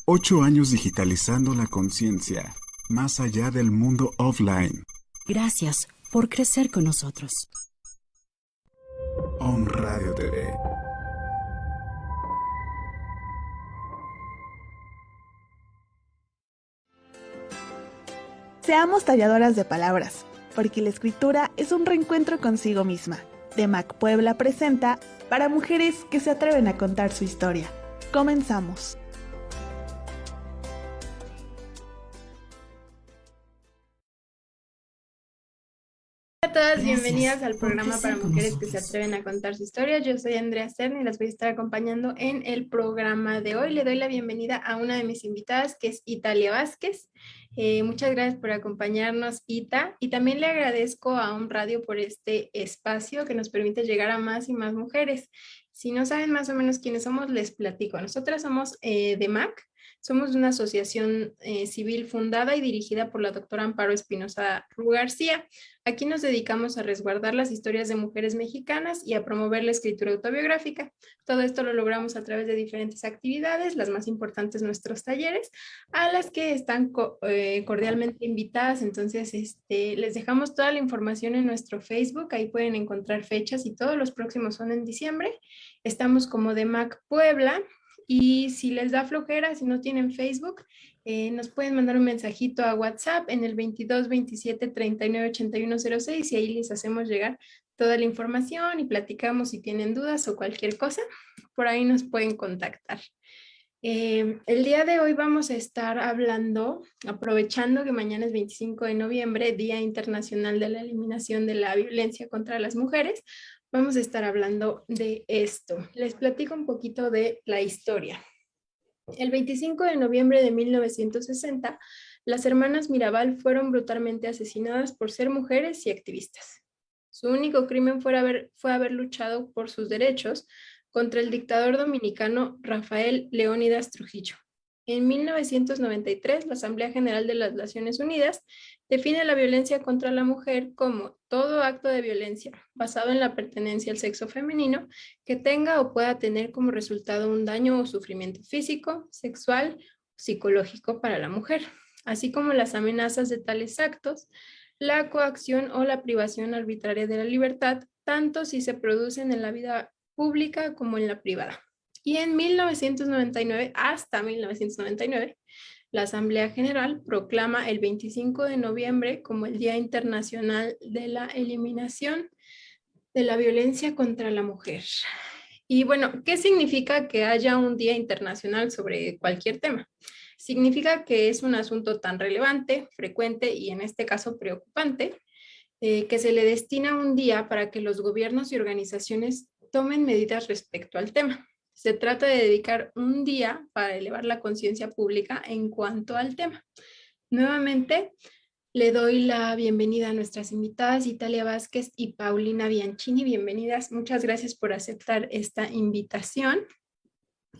8 años digitalizando la conciencia, más allá del mundo offline. Gracias por crecer con nosotros. Om Radio TV. Seamos talladoras de palabras, porque la escritura es un reencuentro consigo misma. DEMAC Puebla presenta para mujeres que se atreven a contar su historia. Comenzamos. Hola a todas, Gracias bienvenidas al por programa crecer para con mujeres que se nosotros. atreven a contar su historia. Yo soy Andrea Stern y las voy a estar acompañando en el programa de hoy. Le doy la bienvenida a una de mis invitadas, que es Italia Vázquez. Muchas gracias por acompañarnos, Ita. Y también le agradezco a Un Radio por este espacio que nos permite llegar a más y más mujeres. Si no saben más o menos quiénes somos, les platico. Nosotras somos DEMAC. Somos una asociación civil fundada y dirigida por la doctora Amparo Espinosa Ru García. Aquí nos dedicamos a resguardar las historias de mujeres mexicanas y a promover la escritura autobiográfica. Todo esto lo logramos a través de diferentes actividades, las más importantes nuestros talleres, a las que están cordialmente invitadas. Entonces, les dejamos toda la información en nuestro Facebook, ahí pueden encontrar fechas y todos los próximos son en diciembre. Estamos como DEMAC Puebla. Y si les da flojera, si no tienen Facebook, nos pueden mandar un mensajito a WhatsApp en el 22 27 39 81 06 y ahí les hacemos llegar toda la información y platicamos si tienen dudas o cualquier cosa. Por ahí nos pueden contactar. El día de hoy vamos a estar hablando, aprovechando que mañana es 25 de noviembre, Día Internacional de la Eliminación de la Violencia contra las Mujeres. Vamos a estar hablando de esto. Les platico un poquito de la historia. El 25 de noviembre de 1960, las hermanas Mirabal fueron brutalmente asesinadas por ser mujeres y activistas. Su único crimen fue haber luchado por sus derechos contra el dictador dominicano Rafael Leónidas Trujillo. En 1993, la Asamblea General de las Naciones Unidas define la violencia contra la mujer como todo acto de violencia basado en la pertenencia al sexo femenino que tenga o pueda tener como resultado un daño o sufrimiento físico, sexual o psicológico para la mujer, así como las amenazas de tales actos, la coacción o la privación arbitraria de la libertad, tanto si se producen en la vida pública como en la privada. Y en 1999, hasta 1999, la Asamblea General proclama el 25 de noviembre como el Día Internacional de la Eliminación de la Violencia contra la Mujer. Y bueno, ¿qué significa que haya un Día Internacional sobre cualquier tema? Significa que es un asunto tan relevante, frecuente y en este caso preocupante, que se le destina un día para que los gobiernos y organizaciones tomen medidas respecto al tema. Se trata de dedicar un día para elevar la conciencia pública en cuanto al tema. Nuevamente, le doy la bienvenida a nuestras invitadas, Italia Vázquez y Paulina Bianchini. Bienvenidas. Muchas gracias por aceptar esta invitación.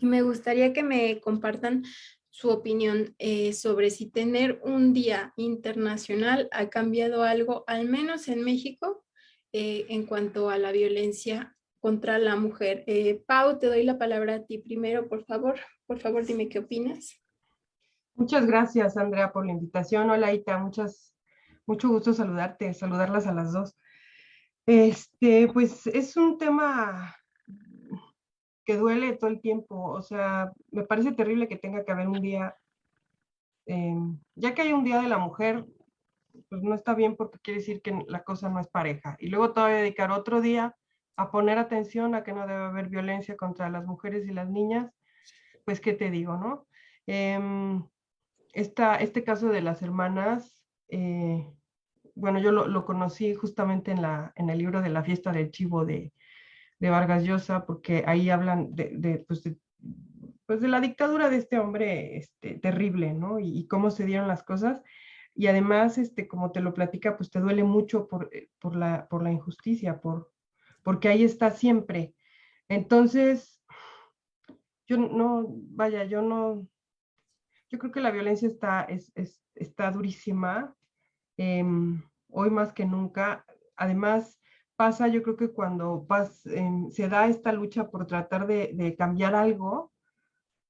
Y me gustaría que me compartan su opinión sobre si tener un día internacional ha cambiado algo, al menos en México, en cuanto a la violencia contra la mujer. Pau, te doy la palabra a ti primero, por favor. Por favor, dime qué opinas. Muchas gracias, Andrea, por la invitación. Hola, Ita, mucho gusto saludarlas a las dos. Pues es un tema que duele todo el tiempo. O sea, me parece terrible que tenga que haber un día, ya que hay un día de la mujer, pues no está bien porque quiere decir que la cosa no es pareja. Y luego todavía dedicar otro día a poner atención a que no debe haber violencia contra las mujeres y las niñas, pues qué te digo, ¿no? Este caso de las hermanas, bueno, yo lo conocí justamente en el libro de La fiesta del chivo de Vargas Llosa, porque ahí hablan pues de la dictadura de este hombre terrible, ¿no? Y cómo se dieron las cosas. Y además, como te lo platica, pues te duele mucho por la injusticia, porque ahí está siempre. Entonces, yo no, yo creo que la violencia está durísima, eh, hoy más que nunca. Además, pasa, yo creo que cuando se da esta lucha por tratar de cambiar algo,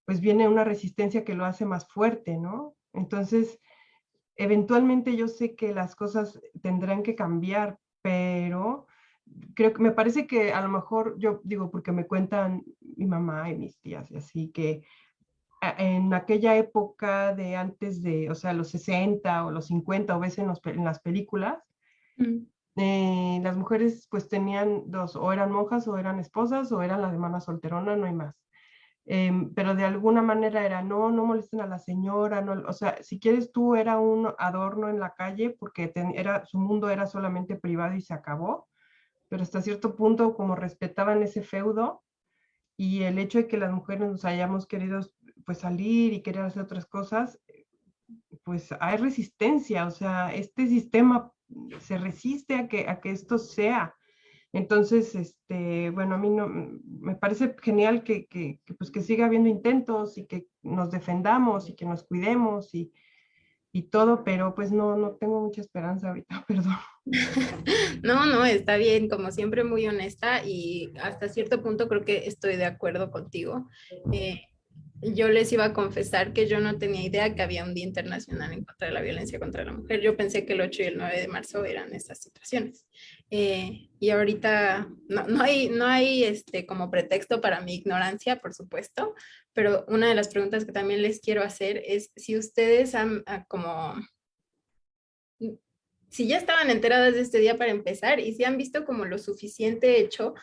pues viene una resistencia que lo hace más fuerte, ¿no? Entonces, eventualmente yo sé que las cosas tendrán que cambiar, pero creo que me parece que a lo mejor, yo digo, porque me cuentan mi mamá y mis tías y así, que en aquella época de antes de, o sea, los 60 o los 50, o ves en las películas, las mujeres pues tenían dos, o eran monjas o eran esposas o eran la hermana solterona, no hay más. Pero de alguna manera era, no, no molesten a la señora, no, o sea, si quieres tú era un adorno en la calle porque su mundo era solamente privado y se acabó, pero hasta cierto punto como respetaban ese feudo y el hecho de que las mujeres nos hayamos querido pues salir y querer hacer otras cosas, pues hay resistencia, o sea, este sistema se resiste a que esto sea. Entonces, bueno, a mí no, me parece genial pues que siga habiendo intentos y que nos defendamos y que nos cuidemos y todo, pero pues no, no tengo mucha esperanza ahorita, perdón. No, no, está bien, como siempre muy honesta y hasta cierto punto creo que estoy de acuerdo contigo. Eh, yo les iba a confesar que yo no tenía idea que había un Día Internacional en contra de la violencia contra la mujer. Yo pensé que el 8 y el 9 de marzo eran estas situaciones. Y ahorita no hay como pretexto para mi ignorancia, por supuesto, pero una de las preguntas que también les quiero hacer es si ustedes han como si ya estaban enteradas de este día para empezar y si han visto como lo suficiente hecho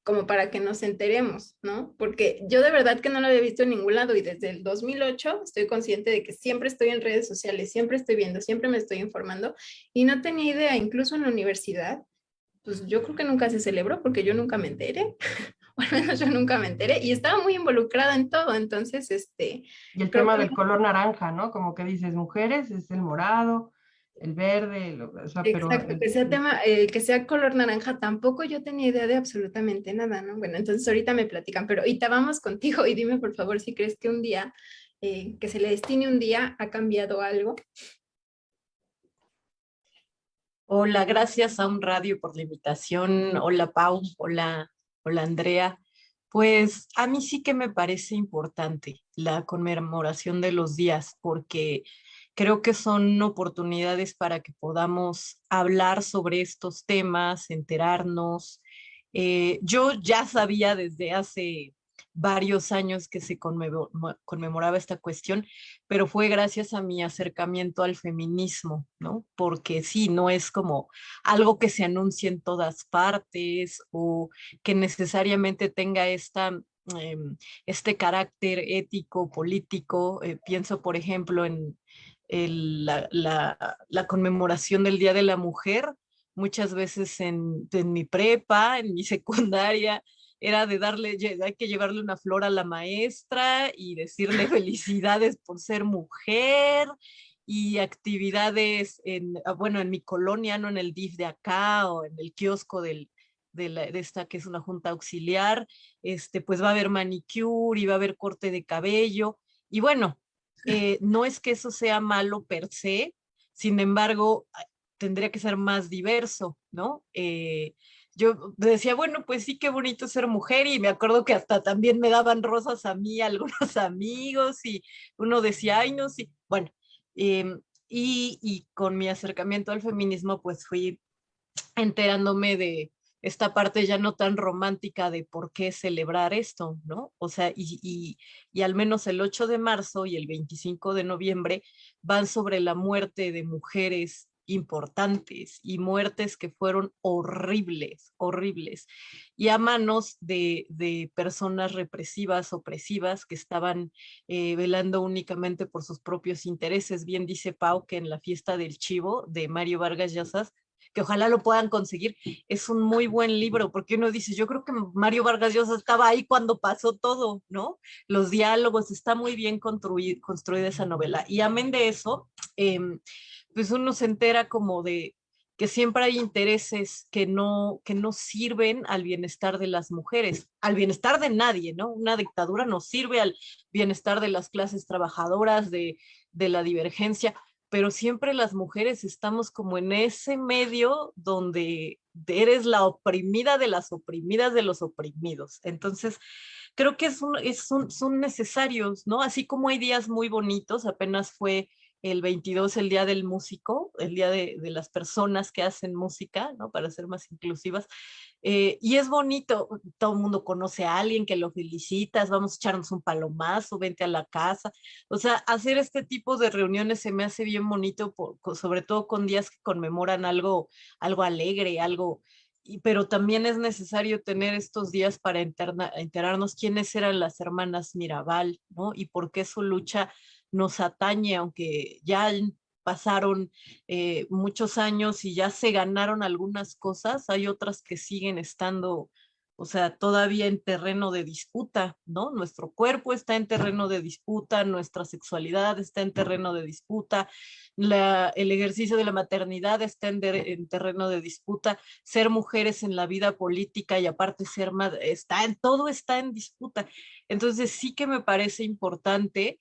como para que nos enteremos, ¿no? Porque yo de verdad que no lo había visto en ningún lado y desde el 2008 estoy consciente de que siempre estoy en redes sociales, siempre estoy viendo, siempre me estoy informando y no tenía idea, incluso en la universidad, pues yo creo que nunca se celebró porque yo nunca me enteré, o al menos yo nunca me enteré y estaba muy involucrada en todo, entonces, Y el creo tema que del color naranja, ¿no? Como que dices, mujeres, es el morado, el verde, o sea, pero exacto, que sea tema, que sea color naranja, tampoco yo tenía idea de absolutamente nada, ¿no? Bueno, entonces ahorita me platican, pero ahorita vamos contigo y dime por favor si crees que un día, que se le destine un día, ha cambiado algo. Hola, gracias a un radio por la invitación. Hola, Pau. Hola, Andrea. Pues a mí sí que me parece importante la conmemoración de los días porque creo que son oportunidades para que podamos hablar sobre estos temas, enterarnos. Yo ya sabía desde hace varios años que se conmemoraba esta cuestión, pero fue gracias a mi acercamiento al feminismo, ¿no? Porque sí, no es como algo que se anuncie en todas partes o que necesariamente tenga eh, este carácter ético, político. Pienso, por ejemplo, en la conmemoración del Día de la Mujer, muchas veces en mi prepa, en mi secundaria, era de hay que llevarle una flor a la maestra y decirle felicidades por ser mujer y actividades bueno, en mi colonia, no en el DIF de acá o en el kiosco de esta que es una junta auxiliar, pues va a haber manicure y va a haber corte de cabello. Y bueno, no es que eso sea malo per se, sin embargo, tendría que ser más diverso, ¿no? Yo decía, bueno, pues sí, qué bonito ser mujer y me acuerdo que hasta también me daban rosas a mí algunos amigos y uno decía, ay, no, sí, bueno, y con mi acercamiento al feminismo pues fui enterándome de esta parte ya no tan romántica de por qué celebrar esto, ¿no? O sea, y al menos el 8 de marzo y el 25 de noviembre van sobre la muerte de mujeres importantes y muertes que fueron horribles, horribles, y a manos de personas represivas, opresivas, que estaban velando únicamente por sus propios intereses. Bien dice Pau que en la fiesta del chivo de Mario Vargas Llosa, que ojalá lo puedan conseguir, es un muy buen libro, porque uno dice, yo creo que Mario Vargas Llosa estaba ahí cuando pasó todo, ¿no? Los diálogos, está muy bien construida esa novela. Y amén de eso, pues uno se entera como de que siempre hay intereses que no sirven al bienestar de las mujeres, al bienestar de nadie, ¿no? Una dictadura no sirve al bienestar de las clases trabajadoras, de la divergencia, pero siempre las mujeres estamos como en ese medio donde eres la oprimida de las oprimidas de los oprimidos. Entonces, creo que son necesarios, ¿no? Así como hay días muy bonitos, apenas fue el 22, el Día del Músico, el Día de las personas que hacen música, ¿no? Para ser más inclusivas. Y es bonito, todo el mundo conoce a alguien que lo felicitas, vamos a echarnos un palomazo, vente a la casa. O sea, hacer este tipo de reuniones se me hace bien bonito, sobre todo con días que conmemoran algo alegre, pero también es necesario tener estos días para enterarnos quiénes eran las hermanas Mirabal, ¿no? Y por qué su lucha nos atañe, aunque ya pasaron muchos años y ya se ganaron algunas cosas, hay otras que siguen estando, o sea, todavía en terreno de disputa, ¿no? Nuestro cuerpo está en terreno de disputa, nuestra sexualidad está en terreno de disputa, el ejercicio de la maternidad está en terreno de disputa, ser mujeres en la vida política y aparte ser madre, todo está en disputa. Entonces sí que me parece importante,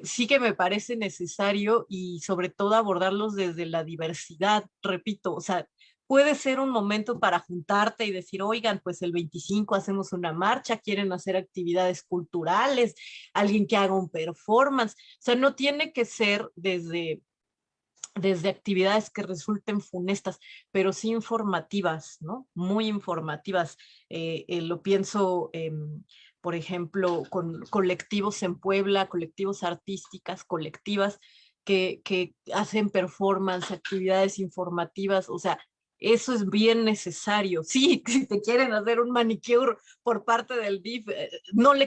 sí que me parece necesario y sobre todo abordarlos desde la diversidad, repito, o sea, puede ser un momento para juntarte y decir, oigan, pues el 25 hacemos una marcha, quieren hacer actividades culturales, alguien que haga un performance, o sea, no tiene que ser desde actividades que resulten funestas, pero sí informativas, ¿no? Muy informativas. Lo pienso, por ejemplo, con colectivos en Puebla, colectivos artísticas, colectivas que hacen performance, actividades informativas, o sea, eso es bien necesario. Sí, si te quieren hacer un manicure por parte del DIF, no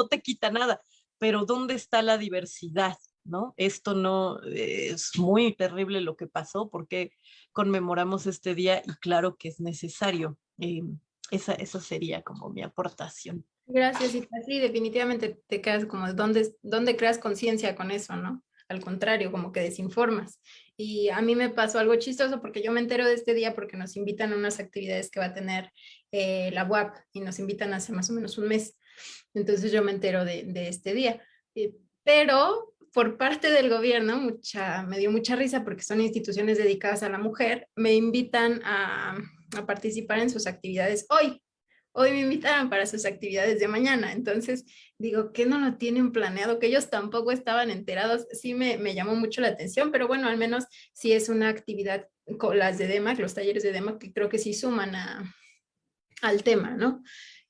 te quita nada, pero ¿dónde está la diversidad? ¿No? Esto no es muy terrible lo que pasó, porque conmemoramos este día y claro que es necesario. Esa sería como mi aportación. Gracias, y sí, definitivamente te quedas como, ¿dónde creas conciencia con eso, no? Al contrario, como que desinformas. Y a mí me pasó algo chistoso porque yo me entero de este día porque nos invitan a unas actividades que va a tener la UAP y nos invitan hace más o menos un mes. Entonces yo me entero de este día. Pero por parte del gobierno, me dio mucha risa porque son instituciones dedicadas a la mujer, me invitan a participar en sus actividades hoy. Hoy me invitaron para sus actividades de mañana, entonces digo que no lo tienen planeado, que ellos tampoco estaban enterados, sí me llamó mucho la atención, pero bueno, al menos sí es una actividad con las de DEMAC, los talleres de DEMAC, que creo que sí suman al tema, ¿no?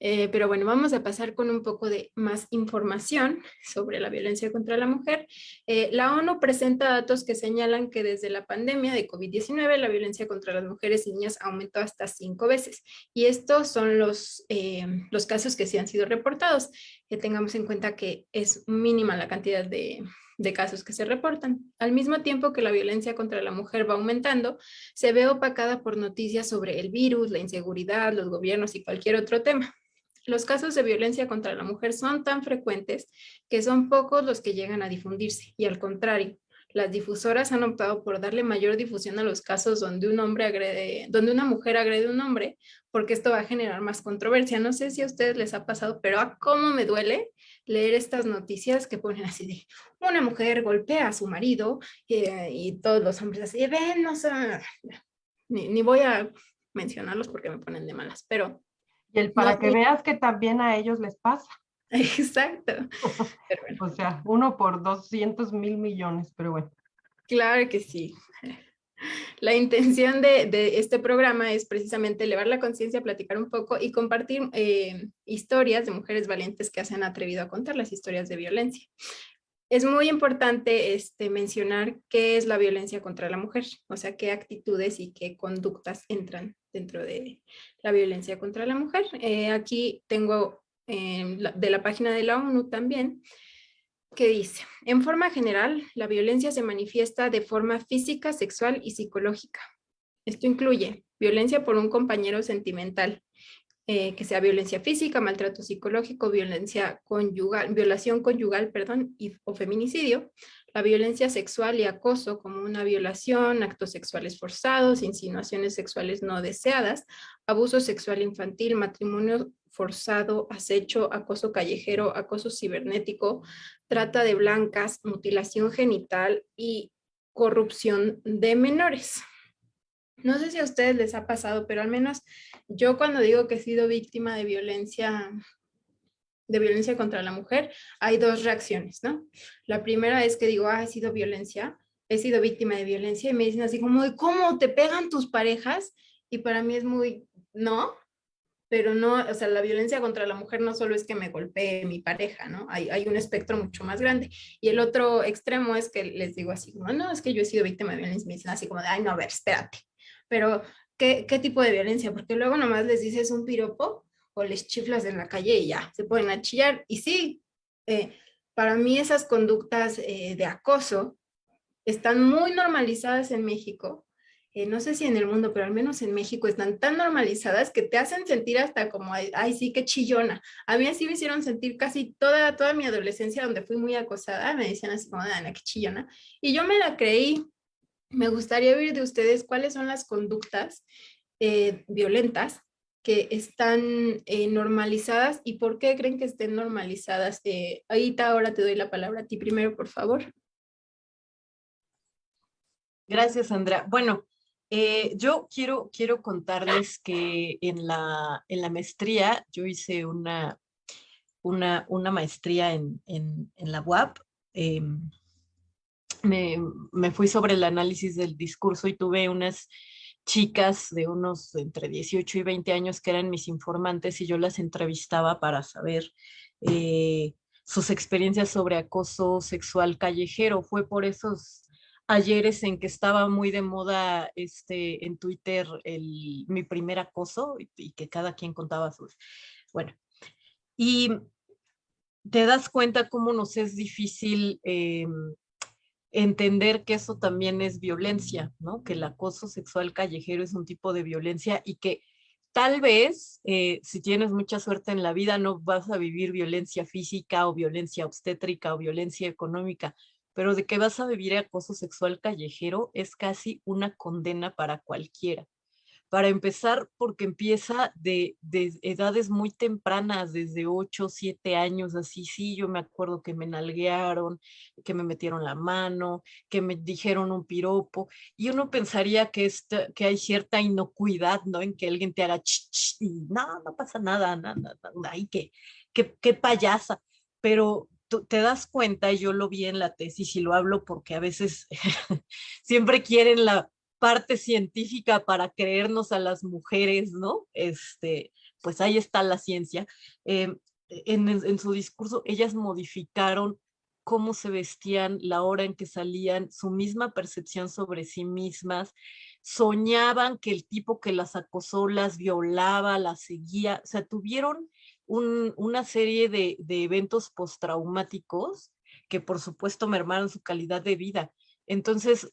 Pero bueno, vamos a pasar con un poco de más información sobre la violencia contra la mujer. La ONU presenta datos que señalan que desde la pandemia de COVID-19 la violencia contra las mujeres y niñas aumentó hasta 5 veces. Y estos son los casos que sí han sido reportados. Tengamos en cuenta que es mínima la cantidad de casos que se reportan. Al mismo tiempo que la violencia contra la mujer va aumentando, se ve opacada por noticias sobre el virus, la inseguridad, los gobiernos y cualquier otro tema. Los casos de violencia contra la mujer son tan frecuentes que son pocos los que llegan a difundirse y al contrario, las difusoras han optado por darle mayor difusión a los casos donde donde una mujer agrede a un hombre, porque esto va a generar más controversia. No sé si a ustedes les ha pasado, pero a cómo me duele leer estas noticias que ponen así de una mujer golpea a su marido y todos los hombres así de ven, no sé, ni voy a mencionarlos porque me ponen de malas, pero Y para que veas que también a ellos les pasa. exacto. Pero bueno. O sea, 1 por 200,000 millones, pero bueno. Claro que sí. La intención de este programa es precisamente elevar la conciencia, platicar un poco y compartir historias de mujeres valientes que se han atrevido a contar las historias de violencia. Es muy importante mencionar qué es la violencia contra la mujer, o sea, qué actitudes y qué conductas entran dentro de la violencia contra la mujer. Aquí tengo de la página de la ONU también, que dice, en forma general, la violencia se manifiesta de forma física, sexual y psicológica. Esto incluye violencia por un compañero sentimental, que sea violencia física, maltrato psicológico, violación conyugal, o feminicidio, la violencia sexual y acoso como una violación, actos sexuales forzados, insinuaciones sexuales no deseadas, abuso sexual infantil, matrimonio forzado, acecho, acoso callejero, acoso cibernético, trata de blancas, mutilación genital y corrupción de menores. No sé si a ustedes les ha pasado, pero al menos yo cuando digo que he sido víctima de violencia de violencia contra la mujer, hay dos reacciones, ¿no? La primera es que digo, he sido víctima de violencia, y me dicen así como, ¿cómo te pegan tus parejas? Y para mí es muy, no, pero no, o sea, la violencia contra la mujer no solo es que me golpee mi pareja, ¿no? Hay un espectro mucho más grande. Y el otro extremo es que les digo así como, no, es que yo he sido víctima de violencia, me dicen así como de, ay, no, a ver, espérate. Pero, ¿qué tipo de violencia? Porque luego nomás les dices un piropo o les chiflas en la calle y ya, se ponen a chillar. Y sí, para mí esas conductas de acoso están muy normalizadas en México. No sé si en el mundo, pero al menos en México están tan normalizadas que te hacen sentir hasta como, ay, sí, qué chillona. A mí así me hicieron sentir casi toda mi adolescencia, donde fui muy acosada. Me decían así como, Ana, qué chillona. Y yo me la creí. Me gustaría oír de ustedes cuáles son las conductas violentas que están normalizadas y por qué creen que estén normalizadas. Ahorita ahora te doy la palabra a ti primero, por favor. Gracias, Andrea. Bueno, yo quiero contarles que en la maestría yo hice una maestría en la UAP. Me fui sobre el análisis del discurso y tuve unas chicas de unos entre 18 y 20 años que eran mis informantes y yo las entrevistaba para saber sus experiencias sobre acoso sexual callejero. Fue por esos ayeres en que estaba muy de moda en Twitter mi primer acoso y que cada quien contaba sus... Bueno, y te das cuenta cómo nos es difícil entender que eso también es violencia, ¿no? Que el acoso sexual callejero es un tipo de violencia y que tal vez, si tienes mucha suerte en la vida, no vas a vivir violencia física o violencia obstétrica o violencia económica, pero de que vas a vivir acoso sexual callejero es casi una condena para cualquiera. Para empezar, porque empieza de edades muy tempranas, desde 8, 7 años, así, sí, yo me acuerdo que me nalguearon, que me metieron la mano, que me dijeron un piropo, y uno pensaría que hay cierta inocuidad, ¿no? En que alguien te haga ch, ch, y no pasa nada, nada, ay, qué payasa, pero tú te das cuenta, y yo lo vi en la tesis y lo hablo porque a veces siempre quieren la parte científica para creernos a las mujeres, ¿no? Pues ahí está la ciencia. En su discurso, ellas modificaron cómo se vestían, la hora en que salían, su misma percepción sobre sí mismas, soñaban que el tipo que las acosó las violaba, las seguía, o sea, tuvieron una serie de eventos postraumáticos que por supuesto mermaron su calidad de vida. Entonces,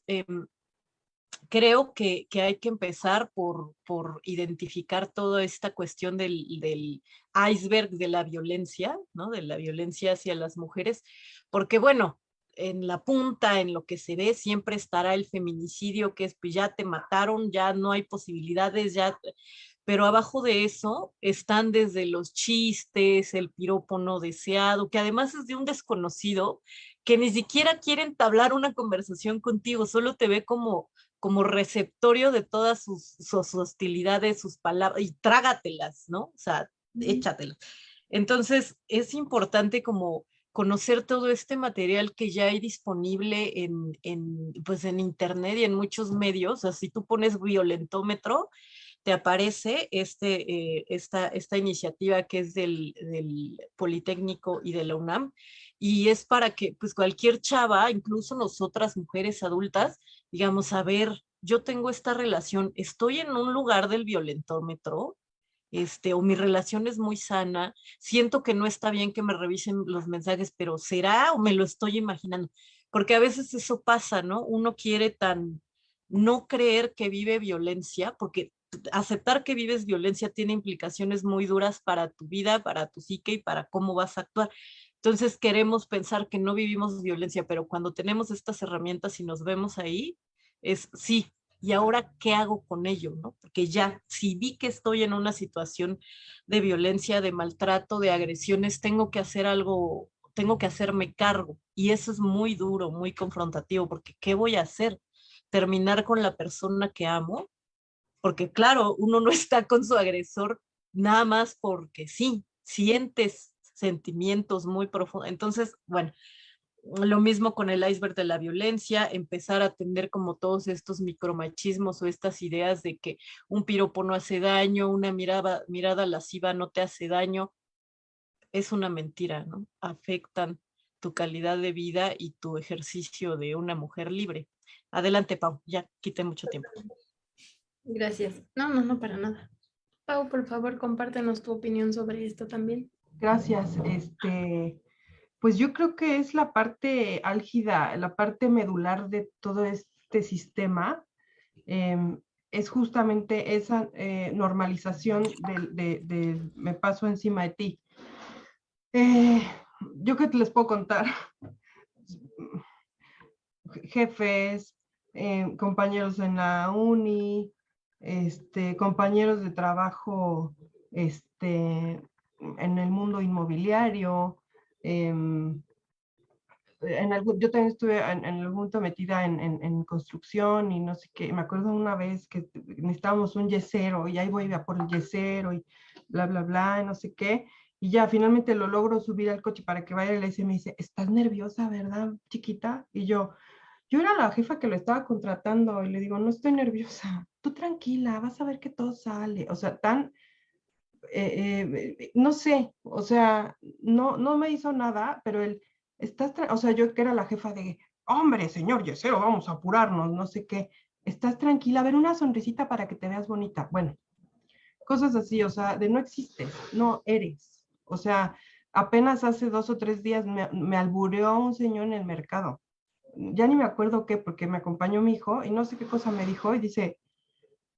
creo que hay que empezar por identificar toda esta cuestión del iceberg de la violencia, ¿no? De la violencia hacia las mujeres, porque bueno, en la punta, en lo que se ve, siempre estará el feminicidio, que es, pues ya te mataron, ya no hay posibilidades, ya... Pero abajo de eso están desde los chistes, el piropo no deseado, que además es de un desconocido que ni siquiera quiere entablar una conversación contigo, solo te ve como receptorio de todas sus hostilidades, sus palabras, y trágatelas, ¿no? O sea, échatelas. Entonces, es importante como conocer todo este material que ya hay disponible pues en internet y en muchos medios. O sea, si tú pones violentómetro, te aparece esta iniciativa que es del Politécnico y de la UNAM, y es para que pues cualquier chava, incluso nosotras mujeres adultas, digamos, a ver, yo tengo esta relación, estoy en un lugar del violentómetro, o mi relación es muy sana, siento que no está bien que me revisen los mensajes, pero ¿será o me lo estoy imaginando? Porque a veces eso pasa, ¿no? Uno quiere no creer que vive violencia, porque aceptar que vives violencia tiene implicaciones muy duras para tu vida, para tu psique y para cómo vas a actuar. Entonces queremos pensar que no vivimos violencia, pero cuando tenemos estas herramientas y nos vemos ahí, es sí, ¿y ahora qué hago con ello? ¿No? Porque ya, si vi que estoy en una situación de violencia, de maltrato, de agresiones, tengo que hacer algo, tengo que hacerme cargo. Y eso es muy duro, muy confrontativo, porque ¿qué voy a hacer? ¿Terminar con la persona que amo? Porque claro, uno no está con su agresor nada más porque sí, sentimientos muy profundos. Entonces, bueno, lo mismo con el iceberg de la violencia, empezar a atender como todos estos micromachismos o estas ideas de que un piropo no hace daño, una mirada lasciva no te hace daño, es una mentira, ¿no? Afectan tu calidad de vida y tu ejercicio de una mujer libre. Adelante, Pau, ya quité mucho tiempo. Gracias. No, para nada. Pau, por favor, compártenos tu opinión sobre esto también. Gracias. Pues yo creo que es la parte álgida, la parte medular de todo este sistema, es justamente esa normalización del me paso encima de ti. Yo que les puedo contar, jefes, compañeros en la uni, compañeros de trabajo en el mundo inmobiliario. Yo también estuve en algún momento metida en construcción y no sé qué. Me acuerdo una vez que necesitábamos un yesero y ahí voy a por el yesero y bla, bla, bla, y no sé qué. Y ya finalmente lo logro subir al coche para que vaya y le dice, me dice, ¿estás nerviosa, verdad, chiquita? Y yo era la jefa que lo estaba contratando y le digo, no estoy nerviosa, tú tranquila, vas a ver que todo sale. O sea, no sé, o sea, no me hizo nada, pero o sea, yo que era la jefa de, hombre, señor yesero, vamos a apurarnos, no sé qué, estás tranquila, a ver una sonrisita para que te veas bonita. Bueno, cosas así, o sea, de no existes, no eres. O sea, apenas hace 2 o 3 días me albureó un señor en el mercado. Ya ni me acuerdo qué, porque me acompañó mi hijo y no sé qué cosa me dijo y dice,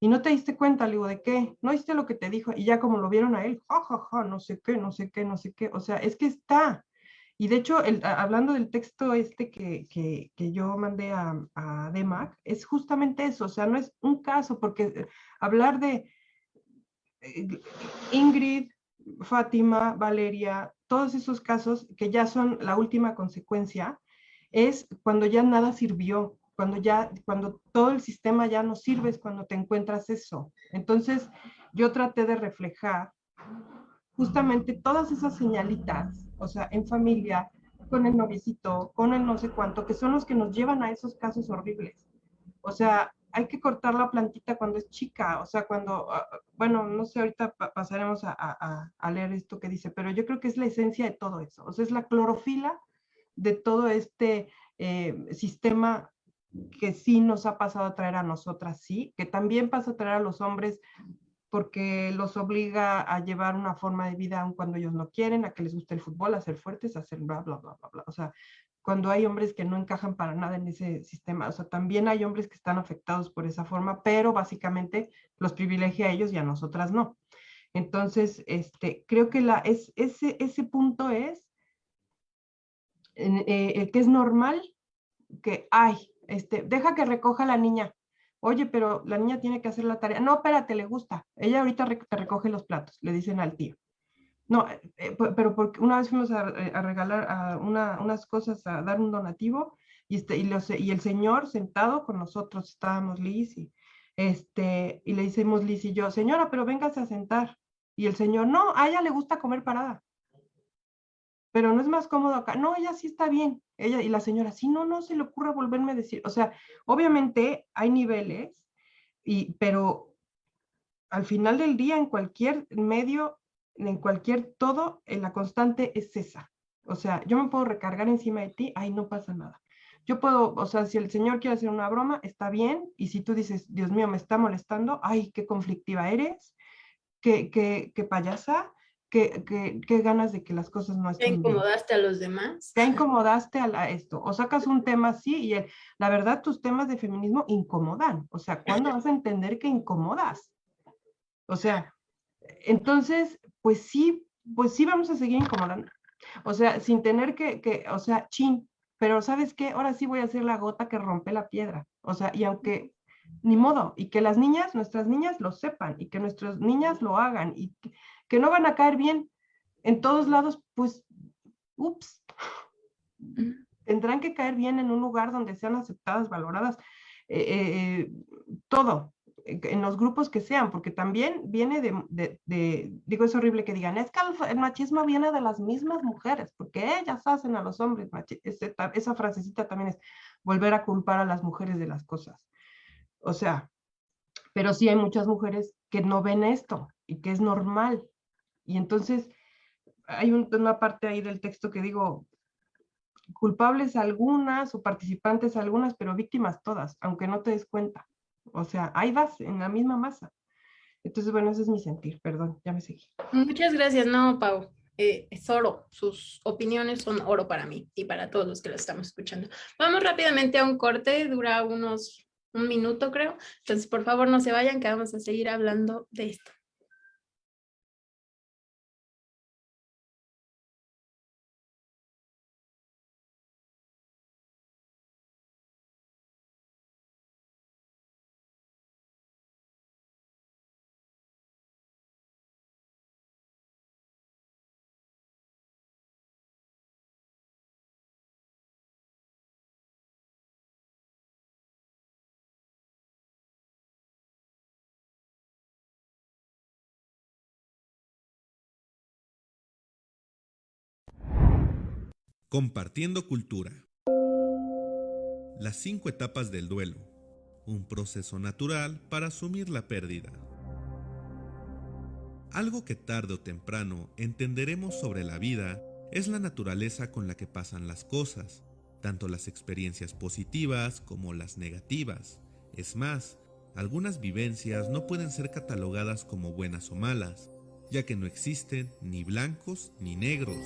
¿y no te diste cuenta? Le digo, ¿de qué? ¿No viste lo que te dijo? Y ya como lo vieron a él, ja, ja, ja, no sé qué, no sé qué, no sé qué. O sea, es que está. Y de hecho, hablando del texto que yo mandé a DEMAC, es justamente eso. O sea, no es un caso, porque hablar de Ingrid, Fátima, Valeria, todos esos casos que ya son la última consecuencia, es cuando ya nada sirvió, cuando todo el sistema ya no sirve, es cuando te encuentras eso. Entonces, yo traté de reflejar justamente todas esas señalitas, o sea, en familia, con el noviecito, con el no sé cuánto, que son los que nos llevan a esos casos horribles. O sea, hay que cortar la plantita cuando es chica, o sea, bueno, no sé, ahorita pasaremos a leer esto que dice, pero yo creo que es la esencia de todo eso, o sea, es la clorofila de todo este sistema que sí nos ha pasado a traer a nosotras, sí, que también pasa a traer a los hombres porque los obliga a llevar una forma de vida aun cuando ellos no quieren, a que les guste el fútbol, a ser fuertes, a hacer bla, bla, bla, bla, bla. O sea, cuando hay hombres que no encajan para nada en ese sistema, o sea, también hay hombres que están afectados por esa forma, pero básicamente los privilegia a ellos y a nosotras no. Entonces, creo que ese punto es el que es normal que, deja que recoja la niña. Oye, pero la niña tiene que hacer la tarea. No, espérate, le gusta. Ella ahorita te recoge los platos, le dicen al tío. No, pero porque una vez fuimos a regalar unas cosas, a dar un donativo, y el señor sentado con nosotros, estábamos Liz, y le decimos Liz y yo, señora, pero véngase a sentar. Y el señor, no, a ella le gusta comer parada. Pero no es más cómodo acá. No, ella sí está bien. Ella y la señora, sí, no se le ocurre volverme a decir. O sea, obviamente hay niveles, pero al final del día, en cualquier medio, en cualquier todo, la constante es esa. O sea, yo me puedo recargar encima de ti, ahí no pasa nada. Yo puedo, o sea, si el señor quiere hacer una broma, está bien. Y si tú dices, Dios mío, me está molestando, ay, qué conflictiva eres, qué payasa, qué ganas de que las cosas no ¿Te estén bien. incomodaste a los demás? Ya incomodaste a esto, o sacas un tema así y la verdad tus temas de feminismo incomodan, o sea, ¿cuándo vas a entender que incomodas? O sea, entonces, pues sí vamos a seguir incomodando, o sea, sin tener o sea, pero ¿sabes qué? Ahora sí voy a hacer la gota que rompe la piedra, o sea, y aunque, ni modo, y que nuestras niñas lo sepan, y que nuestras niñas lo hagan, y que no van a caer bien en todos lados, pues, ups. Tendrán que caer bien en un lugar donde sean aceptadas, valoradas, todo. en los grupos que sean, porque también viene digo, es horrible que digan, es que el machismo viene de las mismas mujeres, porque ellas hacen a los hombres esa frasecita también es volver a culpar a las mujeres de las cosas. O sea, pero sí hay muchas mujeres que no ven esto y que es normal. Y entonces hay una parte ahí del texto que digo, culpables algunas o participantes algunas, pero víctimas todas, aunque no te des cuenta. O sea, ahí vas, en la misma masa. Entonces, bueno, ese es mi sentir, perdón, ya me seguí. Muchas gracias, no, Pau. Es oro, sus opiniones son oro para mí y para todos los que lo estamos escuchando. Vamos rápidamente a un corte, dura un minuto creo, entonces por favor no se vayan que vamos a seguir hablando de esto. Compartiendo cultura. Las 5 etapas del duelo. Un proceso natural para asumir la pérdida. Algo que tarde o temprano entenderemos sobre la vida es la naturaleza con la que pasan las cosas, tanto las experiencias positivas como las negativas. Es más, algunas vivencias no pueden ser catalogadas como buenas o malas, ya que no existen ni blancos ni negros.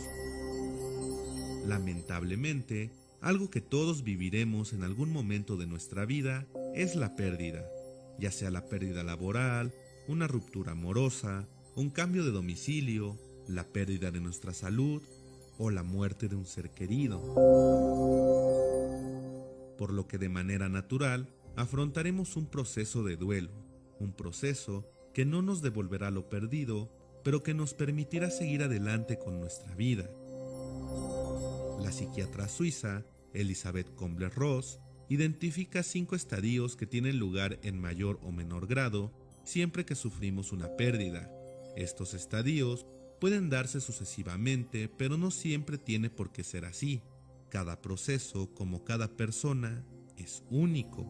Lamentablemente, algo que todos viviremos en algún momento de nuestra vida es la pérdida, ya sea la pérdida laboral, una ruptura amorosa, un cambio de domicilio, la pérdida de nuestra salud o la muerte de un ser querido. Por lo que de manera natural afrontaremos un proceso de duelo, un proceso que no nos devolverá lo perdido, pero que nos permitirá seguir adelante con nuestra vida. La psiquiatra suiza Elisabeth Kübler-Ross identifica 5 estadios que tienen lugar en mayor o menor grado siempre que sufrimos una pérdida. Estos estadios pueden darse sucesivamente, pero no siempre tiene por qué ser así. Cada proceso, como cada persona, es único.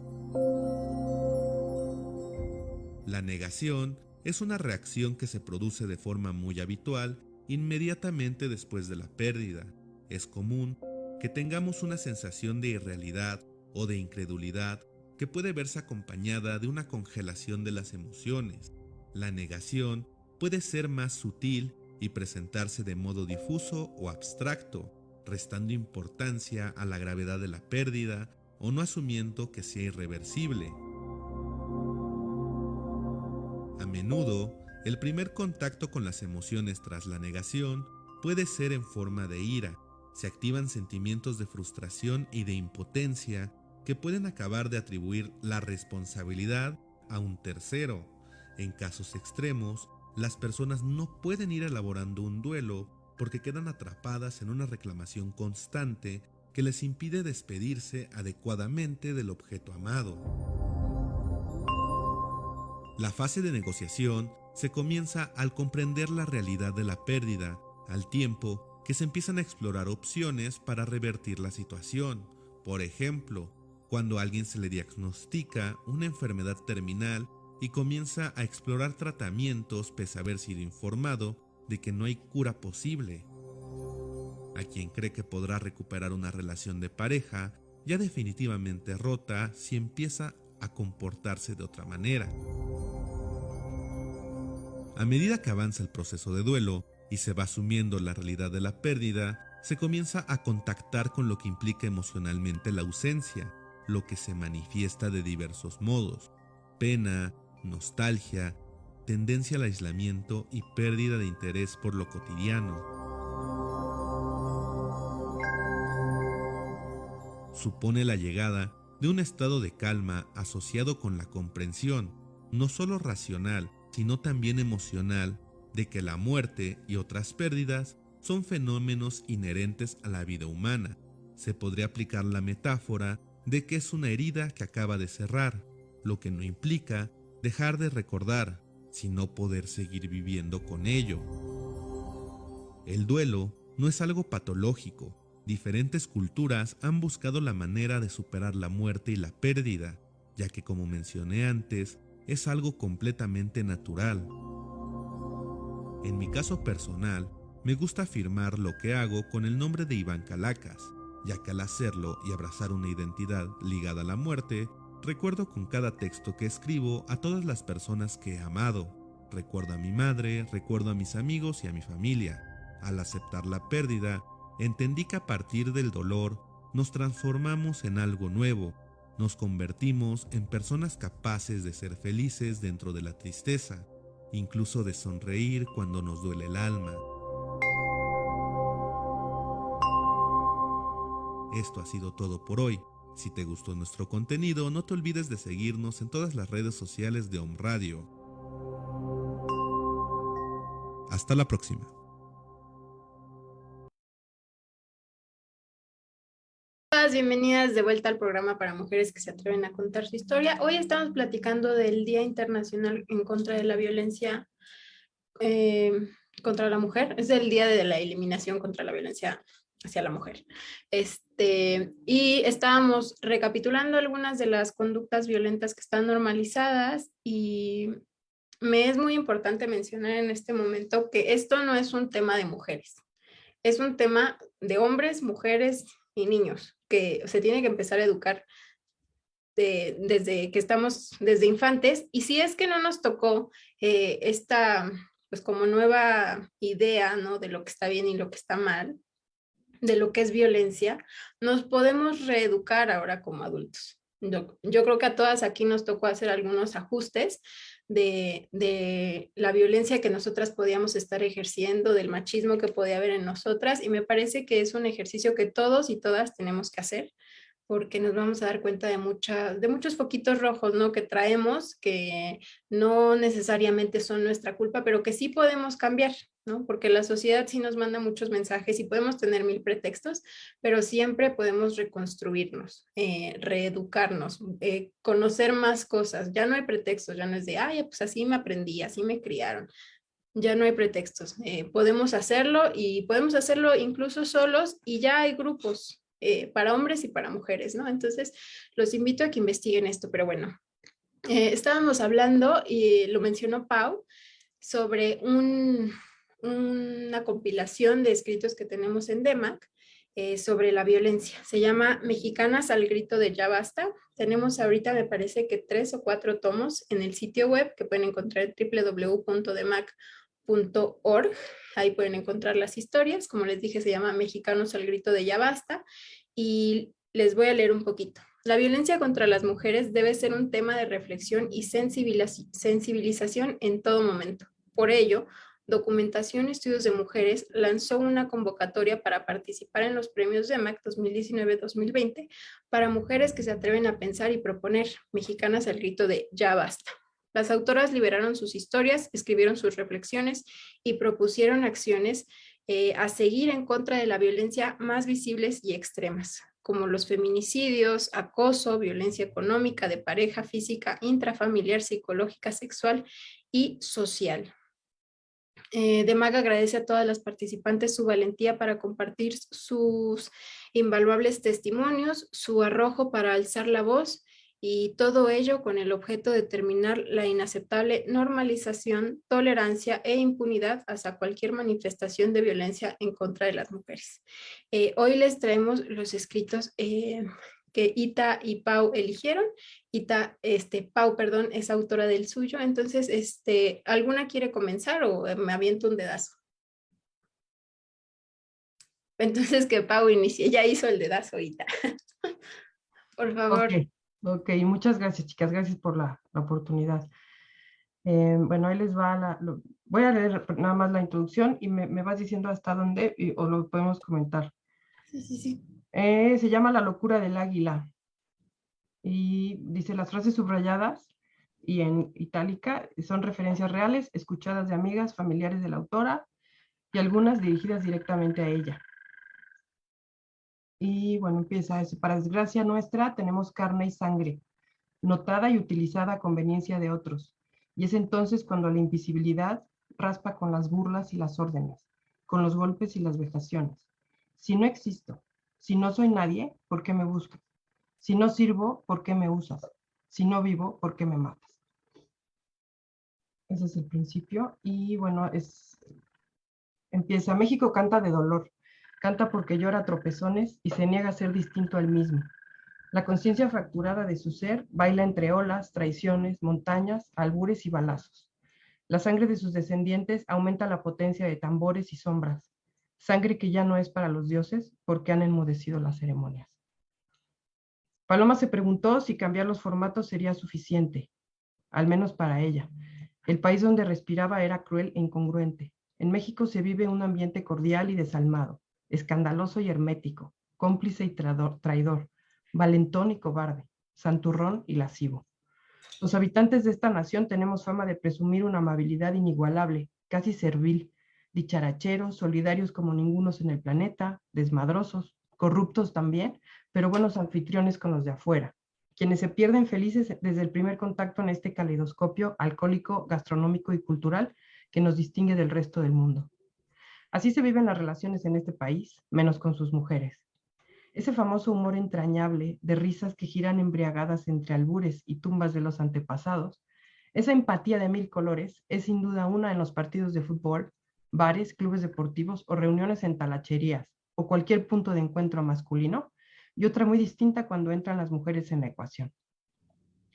La negación es una reacción que se produce de forma muy habitual inmediatamente después de la pérdida. Es común que tengamos una sensación de irrealidad o de incredulidad que puede verse acompañada de una congelación de las emociones. La negación puede ser más sutil y presentarse de modo difuso o abstracto, restando importancia a la gravedad de la pérdida o no asumiendo que sea irreversible. A menudo, el primer contacto con las emociones tras la negación puede ser en forma de ira. Se activan sentimientos de frustración y de impotencia que pueden acabar de atribuir la responsabilidad a un tercero. En casos extremos, las personas no pueden ir elaborando un duelo porque quedan atrapadas en una reclamación constante que les impide despedirse adecuadamente del objeto amado. La fase de negociación se comienza al comprender la realidad de la pérdida, al tiempo que se empiezan a explorar opciones para revertir la situación. Por ejemplo, cuando a alguien se le diagnostica una enfermedad terminal y comienza a explorar tratamientos pese a haber sido informado de que no hay cura posible. A quien cree que podrá recuperar una relación de pareja ya definitivamente rota si empieza a comportarse de otra manera. A medida que avanza el proceso de duelo y se va asumiendo la realidad de la pérdida, se comienza a contactar con lo que implica emocionalmente la ausencia, lo que se manifiesta de diversos modos: pena, nostalgia, tendencia al aislamiento y pérdida de interés por lo cotidiano. Supone la llegada de un estado de calma asociado con la comprensión, no solo racional, sino también emocional, de que la muerte y otras pérdidas son fenómenos inherentes a la vida humana. Se podría aplicar la metáfora de que es una herida que acaba de cerrar, lo que no implica dejar de recordar, sino poder seguir viviendo con ello. El duelo no es algo patológico. Diferentes culturas han buscado la manera de superar la muerte y la pérdida, ya que, como mencioné antes, es algo completamente natural. En mi caso personal, me gusta afirmar lo que hago con el nombre de Iván Calacas, ya que al hacerlo y abrazar una identidad ligada a la muerte, recuerdo con cada texto que escribo a todas las personas que he amado. Recuerdo a mi madre, recuerdo a mis amigos y a mi familia. Al aceptar la pérdida, entendí que a partir del dolor nos transformamos en algo nuevo, nos convertimos en personas capaces de ser felices dentro de la tristeza, incluso de sonreír cuando nos duele el alma. Esto ha sido todo por hoy. Si te gustó nuestro contenido, no te olvides de seguirnos en todas las redes sociales de Om Radio. Hasta la próxima. Bienvenidas de vuelta al programa para mujeres que se atreven a contar su historia. Hoy estamos platicando del Día Internacional en contra de la violencia contra la mujer. Es el día de la eliminación contra la violencia hacia la mujer. Y estábamos recapitulando algunas de las conductas violentas que están normalizadas, y me es muy importante mencionar en este momento que esto no es un tema de mujeres, es un tema de hombres, mujeres y niños, que se tiene que empezar a educar desde que estamos, desde infantes. Y si es que no nos tocó esta, pues como nueva idea, ¿no?, de lo que está bien y lo que está mal, de lo que es violencia, nos podemos reeducar ahora como adultos. Yo creo que a todas aquí nos tocó hacer algunos ajustes de la violencia que nosotras podíamos estar ejerciendo, del machismo que podía haber en nosotras, y me parece que es un ejercicio que todos y todas tenemos que hacer, porque nos vamos a dar cuenta de muchos foquitos rojos, ¿no?, que traemos, que no necesariamente son nuestra culpa, pero que sí podemos cambiar, ¿no? Porque la sociedad sí nos manda muchos mensajes y podemos tener mil pretextos, pero siempre podemos reconstruirnos, reeducarnos, conocer más cosas. Ya no hay pretextos, ya no es de, ay, pues así me aprendí, así me criaron. Ya no hay pretextos. Podemos hacerlo, y podemos hacerlo incluso solos, y ya hay grupos para hombres y para mujeres, ¿no? Entonces, los invito a que investiguen esto, pero bueno, estábamos hablando, y lo mencionó Pau, sobre una compilación de escritos que tenemos en DEMAC sobre la violencia. Se llama Mexicanas al grito de ya basta. Tenemos ahorita, me parece que 3 o 4 tomos en el sitio web, que pueden encontrar en www.demac.org. Ahí pueden encontrar las historias. Como les dije, se llama Mexicanos al grito de ya basta, y les voy a leer un poquito. La violencia contra las mujeres debe ser un tema de reflexión y sensibilización en todo momento. Por ello, Documentación y Estudios de Mujeres lanzó una convocatoria para participar en los premios DEMAC 2019-2020 para mujeres que se atreven a pensar y proponer, Mexicanas al grito de ya basta. Las autoras liberaron sus historias, escribieron sus reflexiones y propusieron acciones a seguir en contra de la violencia más visibles y extremas, como los feminicidios, acoso, violencia económica, de pareja, física, intrafamiliar, psicológica, sexual y social. DEMAC agradece a todas las participantes su valentía para compartir sus invaluables testimonios, su arrojo para alzar la voz, y todo ello con el objeto de terminar la inaceptable normalización, tolerancia e impunidad hacia cualquier manifestación de violencia en contra de las mujeres. Hoy les traemos los escritos que Ita y Pau eligieron. Pau, perdón, es autora del suyo. Entonces, ¿alguna quiere comenzar o me aviento un dedazo? Entonces, que Pau inicie. Ya hizo el dedazo, Ita. Por favor. Ok, muchas gracias, chicas. Gracias por la oportunidad. Bueno, ahí les va voy a leer nada más la introducción, y me vas diciendo hasta dónde, o lo podemos comentar. Sí. Se llama La locura del águila, y dice: las frases subrayadas y en itálica son referencias reales, escuchadas de amigas, familiares de la autora, y algunas dirigidas directamente a ella. Y bueno, empieza eso. Para desgracia nuestra, tenemos carne y sangre. notada y utilizada a conveniencia de otros. Y es entonces cuando la invisibilidad raspa con las burlas y las órdenes, con los golpes y las vejaciones. Si no existo, si no soy nadie, ¿por qué me buscas? Si no sirvo, ¿por qué me usas? Si no vivo, ¿por qué me matas? Ese es el principio. Y bueno, empieza. México canta de dolor. Canta porque llora a tropezones y se niega a ser distinto al mismo. La conciencia fracturada de su ser baila entre olas, traiciones, montañas, albures y balazos. La sangre de sus descendientes aumenta la potencia de tambores y sombras. Sangre que ya no es para los dioses porque han enmudecido las ceremonias. Paloma se preguntó si cambiar los formatos sería suficiente, al menos para ella. El país donde respiraba era cruel e incongruente. En México se vive un ambiente cordial y desalmado, escandaloso y hermético, cómplice y traidor, valentón y cobarde, santurrón y lascivo. Los habitantes de esta nación tenemos fama de presumir una amabilidad inigualable, casi servil, dicharacheros, solidarios como ningunos en el planeta, desmadrosos, corruptos también, pero buenos anfitriones con los de afuera, quienes se pierden felices desde el primer contacto en este caleidoscopio alcohólico, gastronómico y cultural que nos distingue del resto del mundo. Así se viven las relaciones en este país, menos con sus mujeres. Ese famoso humor entrañable de risas que giran embriagadas entre albures y tumbas de los antepasados, esa empatía de mil colores es sin duda una en los partidos de fútbol, bares, clubes deportivos o reuniones en talacherías o cualquier punto de encuentro masculino, y otra muy distinta cuando entran las mujeres en la ecuación.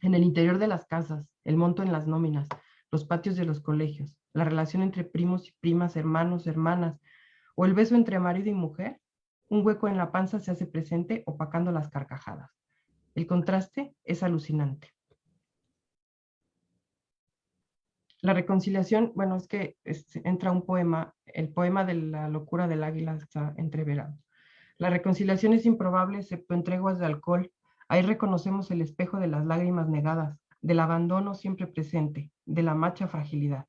En el interior de las casas, el monto en las nóminas, los patios de los colegios, la relación entre primos y primas, hermanos, hermanas, o el beso entre marido y mujer, un hueco en la panza se hace presente opacando las carcajadas. El contraste es alucinante. La reconciliación, bueno, es que entra un poema, el poema de la locura del águila está entreverado. La reconciliación es improbable excepto en treguas de alcohol. Ahí reconocemos el espejo de las lágrimas negadas, del abandono siempre presente, de la macha fragilidad.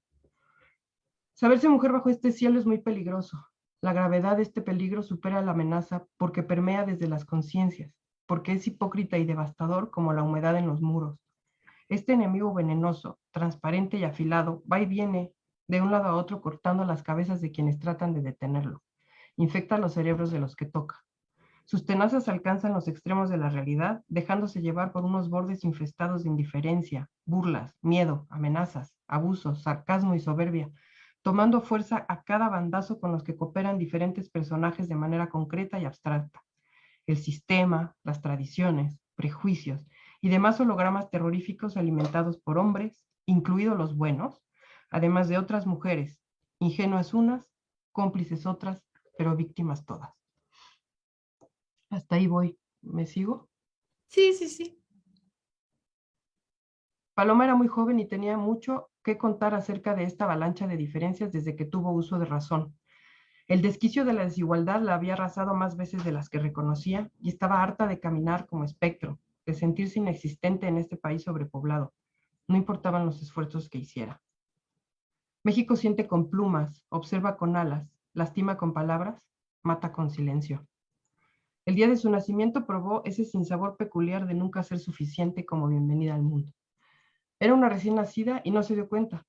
Saberse mujer bajo este cielo es muy peligroso. La gravedad de este peligro supera la amenaza porque permea desde las conciencias, porque es hipócrita y devastador como la humedad en los muros. Este enemigo venenoso, transparente y afilado, va y viene de un lado a otro cortando las cabezas de quienes tratan de detenerlo. Infecta los cerebros de los que toca. Sus tenazas alcanzan los extremos de la realidad, dejándose llevar por unos bordes infestados de indiferencia, burlas, miedo, amenazas, abusos, sarcasmo y soberbia, tomando fuerza a cada bandazo con los que cooperan diferentes personajes de manera concreta y abstracta. El sistema, las tradiciones, prejuicios y demás hologramas terroríficos alimentados por hombres, incluidos los buenos, además de otras mujeres, ingenuas unas, cómplices otras, pero víctimas todas. Hasta ahí voy. ¿Me sigo? Sí, sí, sí. Paloma era muy joven y tenía mucho que contar acerca de esta avalancha de diferencias desde que tuvo uso de razón. El desquicio de la desigualdad la había arrasado más veces de las que reconocía y estaba harta de caminar como espectro, de sentirse inexistente en este país sobrepoblado. No importaban los esfuerzos que hiciera. México siente con plumas, observa con alas, lastima con palabras, mata con silencio. El día de su nacimiento probó ese sinsabor peculiar de nunca ser suficiente como bienvenida al mundo. Era una recién nacida y no se dio cuenta,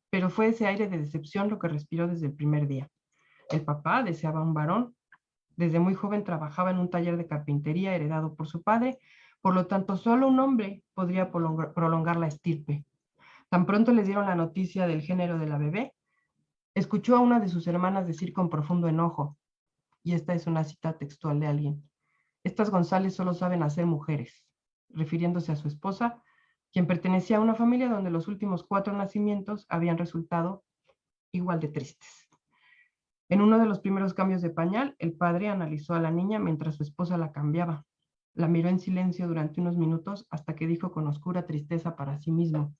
pero fue ese aire de decepción lo que respiró desde el primer día. El papá deseaba un varón. Desde muy joven trabajaba en un taller de carpintería heredado por su padre, por lo tanto solo un hombre podría prolongar la estirpe. Tan pronto les dieron la noticia del género de la bebé, escuchó a una de sus hermanas decir con profundo enojo, y esta es una cita textual de alguien: "Estas González solo saben hacer mujeres", refiriéndose a su esposa, quien pertenecía a una familia donde los últimos 4 nacimientos habían resultado igual de tristes. En uno de los primeros cambios de pañal, el padre analizó a la niña mientras su esposa la cambiaba. La miró en silencio durante unos minutos hasta que dijo con oscura tristeza para sí mismo,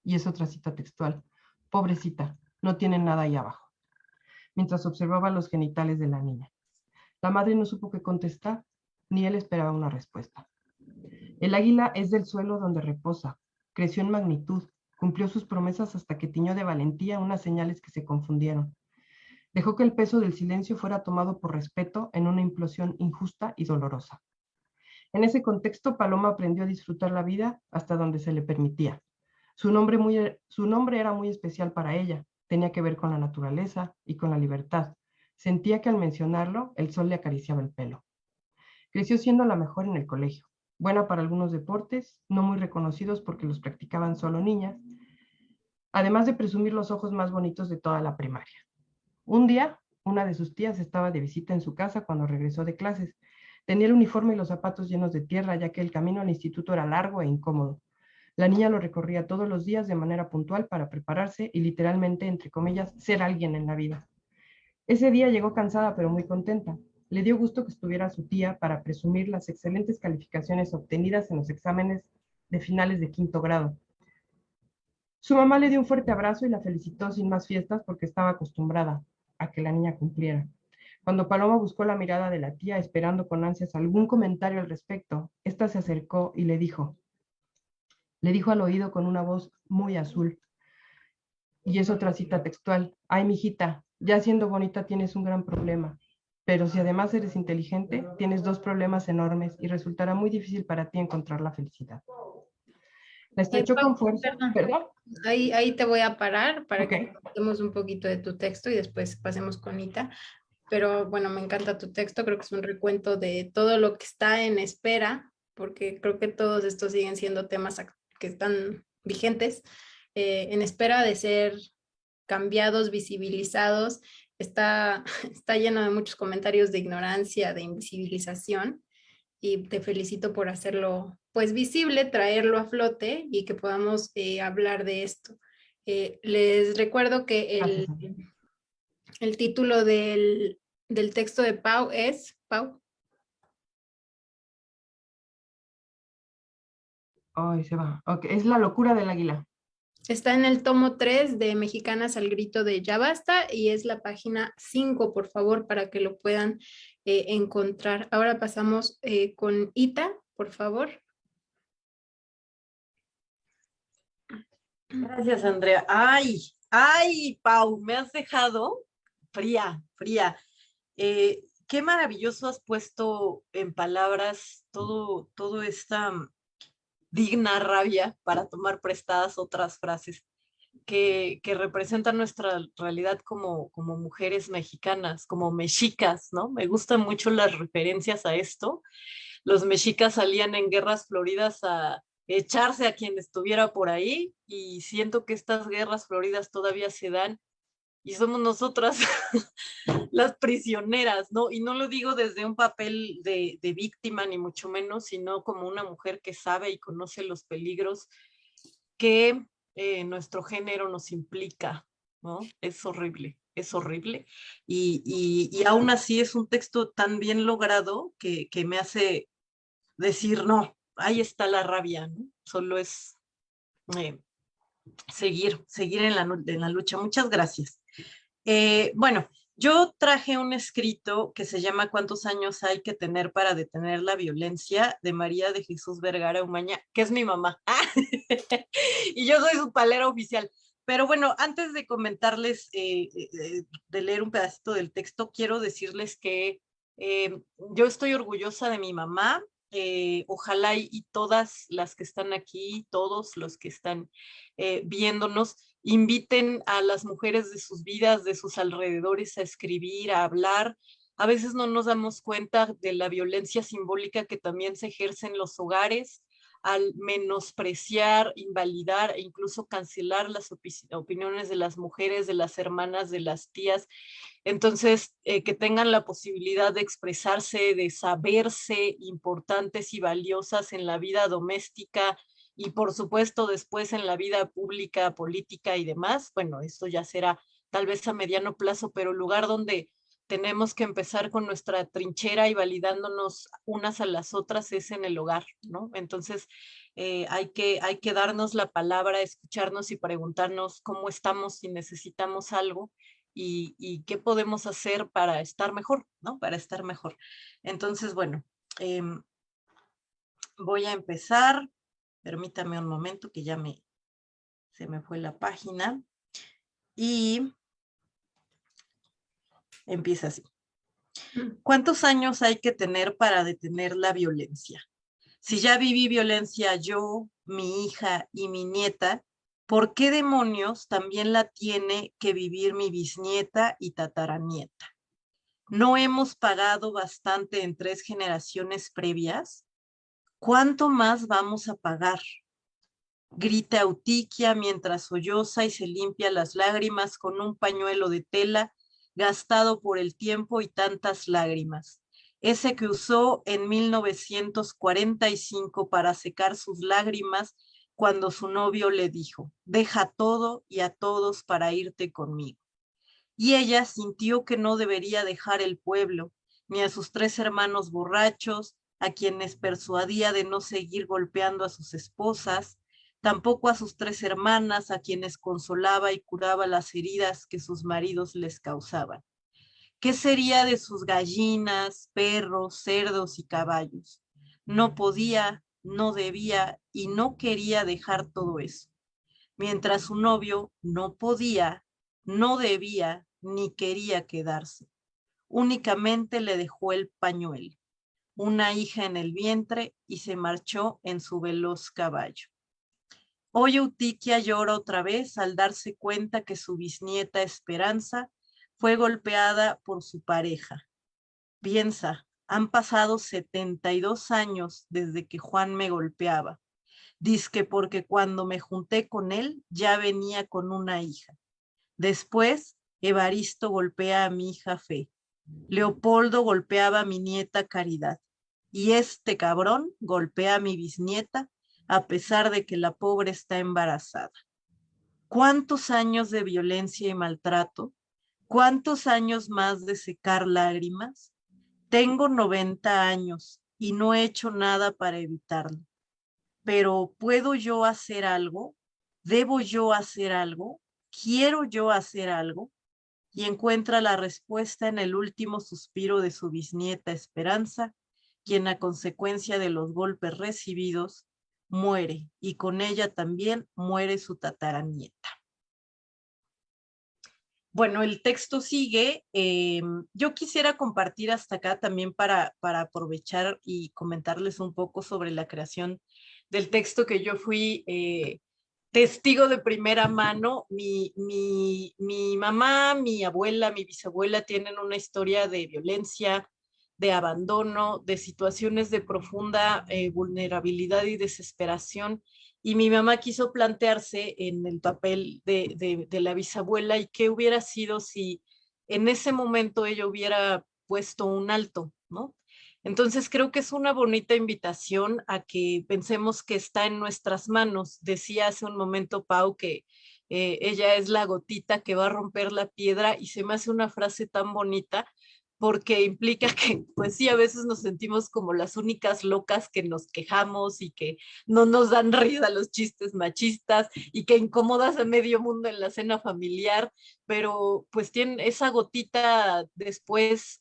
y es otra cita textual: "Pobrecita, no tiene nada ahí abajo", mientras observaba los genitales de la niña. La madre no supo qué contestar, ni él esperaba una respuesta. El águila es del suelo donde reposa, creció en magnitud, cumplió sus promesas hasta que tiñó de valentía unas señales que se confundieron. Dejó que el peso del silencio fuera tomado por respeto en una implosión injusta y dolorosa. En ese contexto, Paloma aprendió a disfrutar la vida hasta donde se le permitía. Su nombre era muy especial para ella. Tenía que ver con la naturaleza y con la libertad. Sentía que al mencionarlo, el sol le acariciaba el pelo. Creció siendo la mejor en el colegio, buena para algunos deportes, no muy reconocidos porque los practicaban solo niñas, además de presumir los ojos más bonitos de toda la primaria. Un día, una de sus tías estaba de visita en su casa cuando regresó de clases. Tenía el uniforme y los zapatos llenos de tierra, ya que el camino al instituto era largo e incómodo. La niña lo recorría todos los días de manera puntual para prepararse y literalmente, entre comillas, ser alguien en la vida. Ese día llegó cansada pero muy contenta. Le dio gusto que estuviera su tía para presumir las excelentes calificaciones obtenidas en los exámenes de finales de 5º grado. Su mamá le dio un fuerte abrazo y la felicitó sin más fiestas porque estaba acostumbrada a que la niña cumpliera. Cuando Paloma buscó la mirada de la tía esperando con ansias algún comentario al respecto, ésta se acercó y le dijo al oído con una voz muy azul. Y es otra cita textual. Ay, mijita, ya siendo bonita tienes un gran problema. Pero si además eres inteligente, tienes 2 problemas enormes y resultará muy difícil para ti encontrar la felicidad. La estrechó Pau, con fuerza. perdón. ¿Perdón? Ahí te voy a parar para Ok. que contemos un poquito de tu texto y después pasemos con Ita. Pero bueno, me encanta tu texto, creo que es un recuento de todo lo que está en espera, porque creo que todos estos siguen siendo temas que están vigentes, en espera de ser cambiados, visibilizados. Está lleno de muchos comentarios de ignorancia, de invisibilización, y te felicito por hacerlo pues visible, traerlo a flote y que podamos hablar de esto. Les recuerdo que Gracias. el título del texto de Pau es, Pau. Ay, se va. Ok, es La locura del águila. Está en el tomo 3 de Mexicanas al grito de Ya basta y es la página 5, por favor, para que lo puedan encontrar. Ahora pasamos con Ita, por favor. Gracias, Andrea. Ay, Pau, me has dejado fría, fría. Qué maravilloso has puesto en palabras todo esta digna rabia para tomar prestadas otras frases que representan nuestra realidad como mujeres mexicanas, como mexicas, ¿no? Me gustan mucho las referencias a esto. Los mexicas salían en guerras floridas a echarse a quien estuviera por ahí y siento que estas guerras floridas todavía se dan y somos nosotras las prisioneras, ¿no? Y no lo digo desde un papel de víctima, ni mucho menos, sino como una mujer que sabe y conoce los peligros que nuestro género nos implica, ¿no? Es horrible, es horrible. Y aún así es un texto tan bien logrado que me hace decir, no, ahí está la rabia, ¿no? Solo es seguir en la lucha. Muchas gracias. Bueno, yo traje un escrito que se llama ¿Cuántos años hay que tener para detener la violencia? De María de Jesús Vergara Umaña, que es mi mamá. Y yo soy su palera oficial. Pero bueno, antes de comentarles, de leer un pedacito del texto, quiero decirles que yo estoy orgullosa de mi mamá. Ojalá y todas las que están aquí, todos los que están viéndonos, inviten a las mujeres de sus vidas, de sus alrededores, a escribir, a hablar. A veces no nos damos cuenta de la violencia simbólica que también se ejerce en los hogares, al menospreciar, invalidar e incluso cancelar las opiniones de las mujeres, de las hermanas, de las tías. Entonces, que tengan la posibilidad de expresarse, de saberse importantes y valiosas en la vida doméstica y por supuesto después en la vida pública, política y demás. Bueno, esto ya será tal vez a mediano plazo, pero el lugar donde tenemos que empezar con nuestra trinchera y validándonos unas a las otras es en el hogar, ¿no? Entonces, hay que darnos la palabra, escucharnos y preguntarnos cómo estamos, si necesitamos algo y qué podemos hacer para estar mejor, ¿no? Para estar mejor. Entonces, bueno, voy a empezar. Permítame un momento que ya se me fue la página. Y empieza así. ¿Cuántos años hay que tener para detener la violencia? Si ya viví violencia yo, mi hija y mi nieta, ¿por qué demonios también la tiene que vivir mi bisnieta y tataranieta? ¿No hemos pagado bastante en 3 generaciones previas? ¿Cuánto más vamos a pagar? Grita Eutiquia mientras solloza y se limpia las lágrimas con un pañuelo de tela gastado por el tiempo y tantas lágrimas. Ese que usó en 1945 para secar sus lágrimas cuando su novio le dijo, deja todo y a todos para irte conmigo. Y ella sintió que no debería dejar el pueblo, ni a sus 3 hermanos borrachos, a quienes persuadía de no seguir golpeando a sus esposas, tampoco a sus 3 hermanas, a quienes consolaba y curaba las heridas que sus maridos les causaban. ¿Qué sería de sus gallinas, perros, cerdos y caballos? No podía, no debía y no quería dejar todo eso, mientras su novio no podía, no debía ni quería quedarse. Únicamente le dejó el pañuelo, una hija en el vientre y se marchó en su veloz caballo. Hoy Eutiquia llora otra vez al darse cuenta que su bisnieta Esperanza fue golpeada por su pareja. Piensa, han pasado 72 años desde que Juan me golpeaba. Dizque porque cuando me junté con él ya venía con una hija. Después, Evaristo golpea a mi hija Fe. Leopoldo golpeaba a mi nieta Caridad. Y este cabrón golpea a mi bisnieta a pesar de que la pobre está embarazada. ¿Cuántos años de violencia y maltrato? ¿Cuántos años más de secar lágrimas? Tengo 90 años y no he hecho nada para evitarlo. Pero ¿puedo yo hacer algo? ¿Debo yo hacer algo? ¿Quiero yo hacer algo? Y encuentra la respuesta en el último suspiro de su bisnieta Esperanza, quien a consecuencia de los golpes recibidos muere, y con ella también muere su tataranieta. Bueno, el texto sigue. Yo quisiera compartir hasta acá también para aprovechar y comentarles un poco sobre la creación del texto que yo fui testigo de primera mano. Mi mamá, mi abuela, mi bisabuela tienen una historia de violencia, de abandono, de situaciones de profunda vulnerabilidad y desesperación. Y mi mamá quiso plantearse en el papel de la bisabuela y qué hubiera sido si en ese momento ella hubiera puesto un alto, ¿no? Entonces creo que es una bonita invitación a que pensemos que está en nuestras manos. Decía hace un momento Pau que ella es la gotita que va a romper la piedra y se me hace una frase tan bonita porque implica que, pues sí, a veces nos sentimos como las únicas locas que nos quejamos y que no nos dan risa los chistes machistas y que incomodas a medio mundo en la cena familiar, pero pues tiene esa gotita después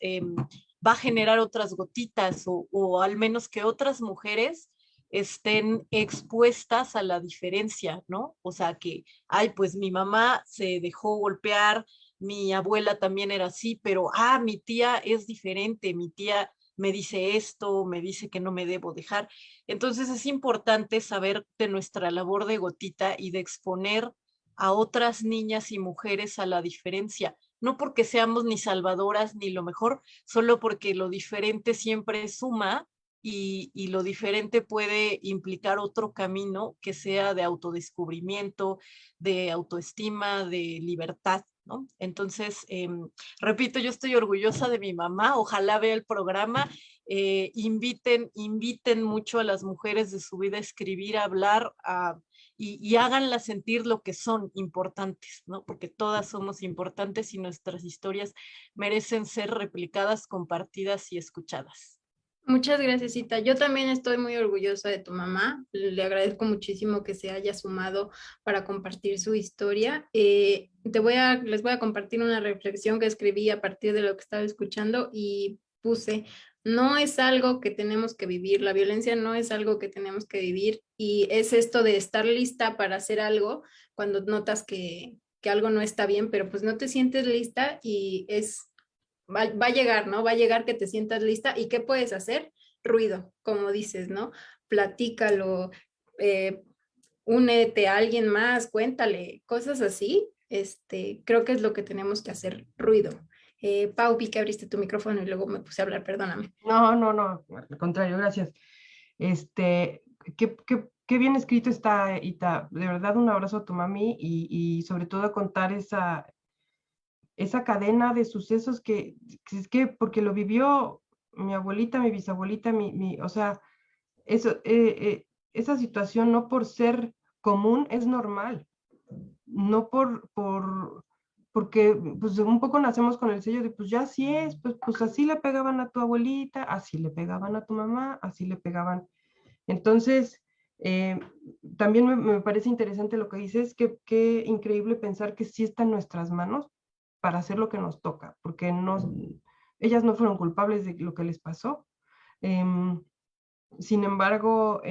va a generar otras gotitas o al menos que otras mujeres estén expuestas a la diferencia, ¿no? O sea que, ay, pues mi mamá se dejó golpear, mi abuela también era así, pero, mi tía es diferente, mi tía me dice esto, me dice que no me debo dejar. Entonces es importante saber de nuestra labor de gotita y de exponer a otras niñas y mujeres a la diferencia, no porque seamos ni salvadoras ni lo mejor, solo porque lo diferente siempre suma y lo diferente puede implicar otro camino que sea de autodescubrimiento, de autoestima, de libertad, ¿no? Entonces, repito, yo estoy orgullosa de mi mamá, ojalá vea el programa, inviten mucho a las mujeres de su vida a escribir, a hablar, y háganlas sentir lo que son importantes, ¿no? Porque todas somos importantes y nuestras historias merecen ser replicadas, compartidas y escuchadas. Muchas gracias, Cita. Yo también estoy muy orgullosa de tu mamá. Le agradezco muchísimo que se haya sumado para compartir su historia. Les voy a compartir una reflexión que escribí a partir de lo que estaba escuchando y puse, no es algo que tenemos que vivir, la violencia no es algo que tenemos que vivir y es esto de estar lista para hacer algo cuando notas que algo no está bien, pero pues no te sientes lista y va a llegar, ¿no? Va a llegar que te sientas lista y ¿qué puedes hacer? Ruido, como dices, ¿no? platícalo, únete a alguien más, cuéntale, cosas así. Creo que es lo que tenemos que hacer, ruido. Pau, vi que abriste tu micrófono y luego me puse a hablar, perdóname. No, al contrario, gracias. Este, qué bien escrito está, Ita. De verdad, un abrazo a tu mami y sobre todo a contar esa cadena de sucesos que es que porque lo vivió mi abuelita, mi bisabuelita, o sea, eso, esa situación no por ser común es normal, no porque pues un poco nacemos con el sello de pues ya así es, pues así le pegaban a tu abuelita, así le pegaban a tu mamá, así le pegaban. Entonces, eh, también me parece interesante lo que dices, que increíble pensar que sí está en nuestras manos para hacer lo que nos toca, porque ellas no fueron culpables de lo que les pasó. Em, Sin embargo,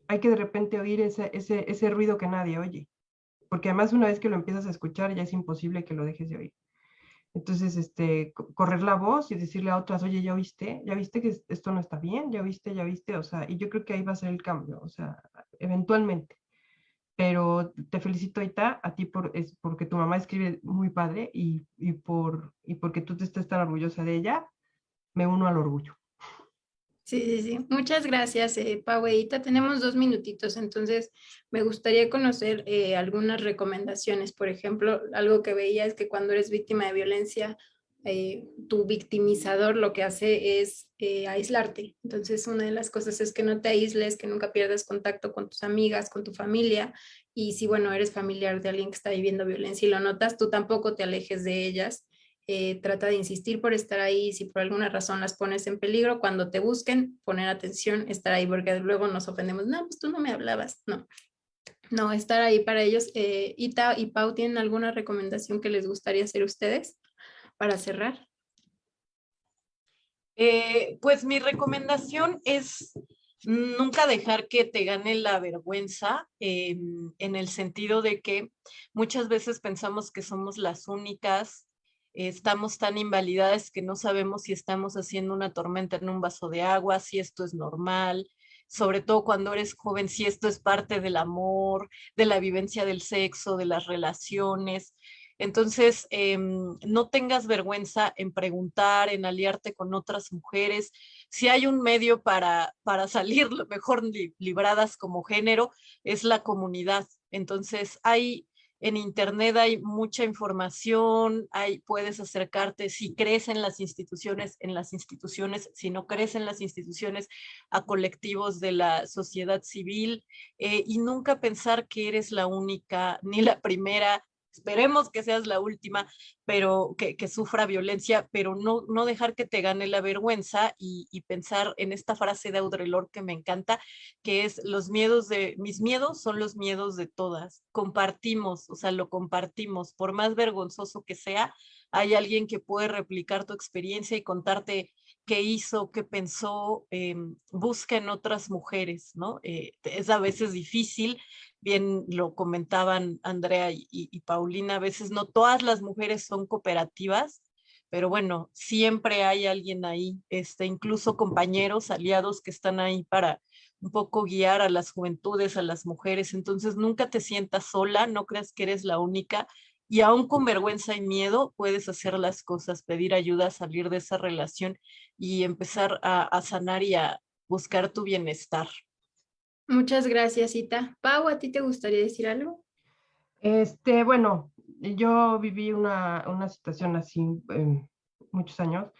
hay que de repente oír ese ruido que nadie oye, porque además una vez que lo empiezas a escuchar ya es imposible que lo dejes de oír. Entonces, correr la voz y decirle a otras, oye, ya viste que esto no está bien, ya viste, o sea, y yo creo que ahí va a ser el cambio, o sea, eventualmente. Pero te felicito, Ita, a ti porque tu mamá escribe muy padre y porque tú te estés tan orgullosa de ella, me uno al orgullo. Sí, sí, sí. Muchas gracias, Pau. Eita. Tenemos 2 minutitos, entonces me gustaría conocer algunas recomendaciones. Por ejemplo, algo que veía es que cuando eres víctima de violencia, tu victimizador lo que hace es aislarte. Entonces, una de las cosas es que no te aísles, que nunca pierdas contacto con tus amigas, con tu familia. Y si, bueno, eres familiar de alguien que está viviendo violencia y lo notas, tú tampoco te alejes de ellas. Trata de insistir por estar ahí, si por alguna razón las pones en peligro, cuando te busquen, poner atención, estar ahí, porque luego nos ofendemos, no, pues tú no me hablabas, no, estar ahí para ellos. Ita y Pau, ¿tienen alguna recomendación que les gustaría hacer ustedes para cerrar? Pues mi recomendación es nunca dejar que te gane la vergüenza, en el sentido de que muchas veces pensamos que somos las únicas, estamos tan invalidadas que no sabemos si estamos haciendo una tormenta en un vaso de agua, si esto es normal, sobre todo cuando eres joven, si esto es parte del amor, de la vivencia del sexo, de las relaciones. Entonces, no tengas vergüenza en preguntar, en aliarte con otras mujeres. Si hay un medio para salir lo mejor libradas como género, es la comunidad. Entonces, en internet hay mucha información, puedes acercarte, si crees en las instituciones, si no crees en las instituciones, a colectivos de la sociedad civil, y nunca pensar que eres la única ni la primera. Esperemos que seas la última, pero que sufra violencia, pero no dejar que te gane la vergüenza y pensar en esta frase de Audre Lorde que me encanta, que es mis miedos son los miedos de todas. Compartimos, o sea, lo compartimos. Por más vergonzoso que sea, hay alguien que puede replicar tu experiencia y contarte qué hizo, qué pensó. Busca en otras mujeres, ¿no? Es a veces difícil, bien lo comentaban Andrea y Paulina, a veces no todas las mujeres son cooperativas, pero bueno, siempre hay alguien ahí, incluso compañeros, aliados que están ahí para un poco guiar a las juventudes, a las mujeres. Entonces nunca te sientas sola, no creas que eres la única, y aún con vergüenza y miedo puedes hacer las cosas, pedir ayuda, salir de esa relación y empezar a sanar y a buscar tu bienestar. Muchas gracias, Ita. Pau, ¿a ti te gustaría decir algo? Bueno, yo viví una situación así muchos años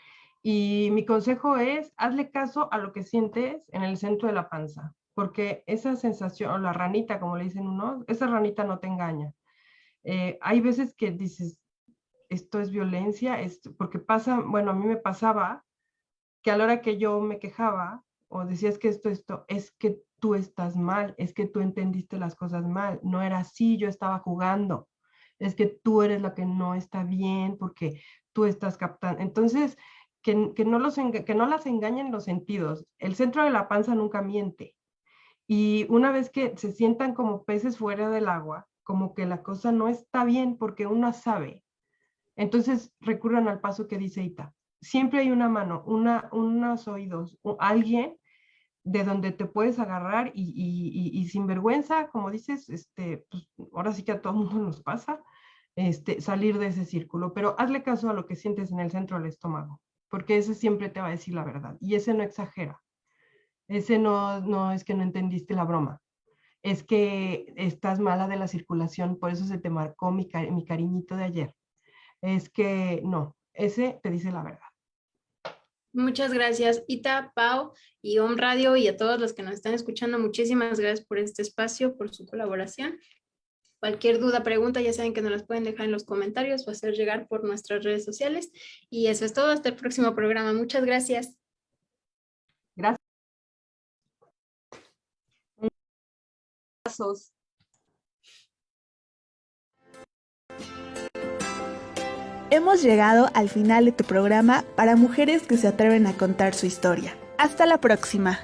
y mi consejo es, hazle caso a lo que sientes en el centro de la panza, porque esa sensación, o la ranita, como le dicen unos, esa ranita no te engaña. Hay veces que dices, esto es violencia, porque pasa, bueno, a mí me pasaba que a la hora que yo me quejaba o decías que esto, es que tú estás mal, es que tú entendiste las cosas mal, no era así, yo estaba jugando, es que tú eres la que no está bien porque tú estás captando. Entonces, que no las engañen los sentidos. El centro de la panza nunca miente. Y una vez que se sientan como peces fuera del agua, como que la cosa no está bien porque uno sabe. Entonces recurran al paso que dice Ita. Siempre hay una mano, unos oídos, alguien de donde te puedes agarrar y sin vergüenza, como dices, pues, ahora sí que a todo mundo nos pasa, salir de ese círculo, pero hazle caso a lo que sientes en el centro del estómago, porque ese siempre te va a decir la verdad, y ese no exagera, ese no es que no entendiste la broma, es que estás mala de la circulación, por eso se te marcó mi cariñito de ayer, es que no, ese te dice la verdad. Muchas gracias, Ita, Pau y Om Radio, y a todos los que nos están escuchando. Muchísimas gracias por este espacio, por su colaboración. Cualquier duda, pregunta, ya saben que nos las pueden dejar en los comentarios o hacer llegar por nuestras redes sociales. Y eso es todo. Hasta el próximo programa. Muchas gracias. Gracias. Hemos llegado al final de tu programa para mujeres que se atreven a contar su historia. Hasta la próxima.